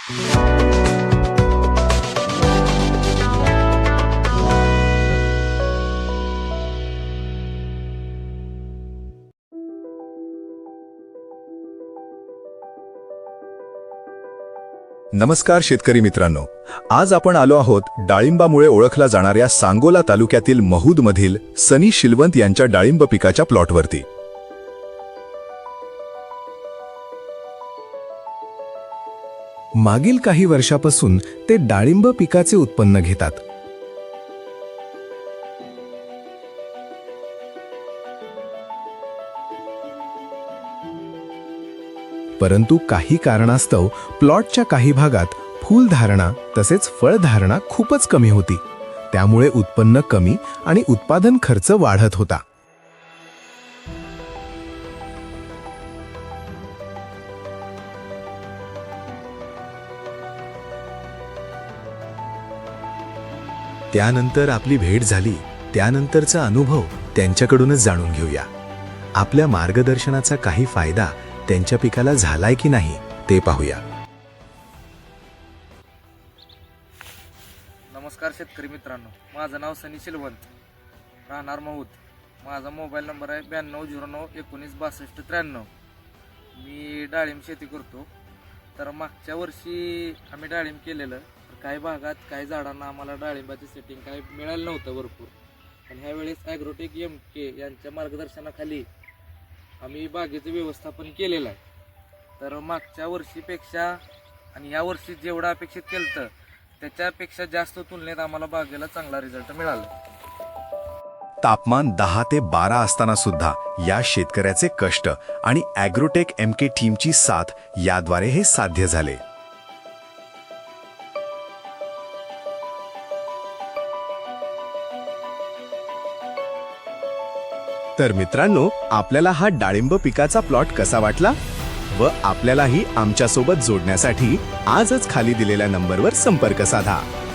नमस्कार शेतकरी मित्रांनो, आज आपण आलो आहोत डाळिंबामुळे ओळखला जाणाऱ्या सांगोला तालुक्यातील महूदमधील सनी शिलवंत यांच्या डाळिंब पिकाच्या प्लॉटवरती. मागील काही वर्षापासून ते डाळिंब पिकाचे उत्पन्न घेतात. परंतु काही कारणास्तव प्लॉटच्या काही भागात फूलधारणा तसेच फळधारणा खूपच कमी होती. त्यामुळे उत्पन्न कमी आणि उत्पादन खर्च वाढत होता. त्यानंतर आपली भेट झाली. त्यानंतरचा अनुभव त्यांच्याकडूनच जाणून घेऊया. आपल्या मार्गदर्शनाचा काही फायदा त्यांच्या पिकाला झालाय की नाही ते पाहूया. नमस्कार शेतकरी मित्रांनो, माझं नाव सनी शिलवंत, राहणार महूद. माझा मोबाईल नंबर आहे 9209196293. मी डाळिंब शेती करतो. तर मागच्या वर्षी आम्ही डाळिंब केलेलं, तर काही भागात काही झाडांना आम्हाला डाळिंबाची सेटिंग काही मिळालं नव्हतं भरपूर. आणि ह्यावेळेस ॲग्रोटेक MK यांच्या मार्गदर्शनाखाली आम्ही बागेचं व्यवस्थापन केलेलं आहे. तर मागच्या वर्षीपेक्षा आणि या वर्षी जेवढं अपेक्षित केलं त्याच्यापेक्षा जास्त तुलनेत आम्हाला बागेला चांगला रिझल्ट मिळाला. तापमान 10 ते 12 असताना सुद्धा या शेतकऱ्याचे कष्ट आणि ॲग्रोटेक MK टीमची साथ याद्वारे हे साध्य झाले. तर मित्रांनो, आपल्याला हा डाळिंब पिकाचा प्लॉट कसा वाटला व आपल्यालाही आमच्यासोबत जोडण्यासाठी आजच खाली दिलेल्या नंबरवर संपर्क साधा.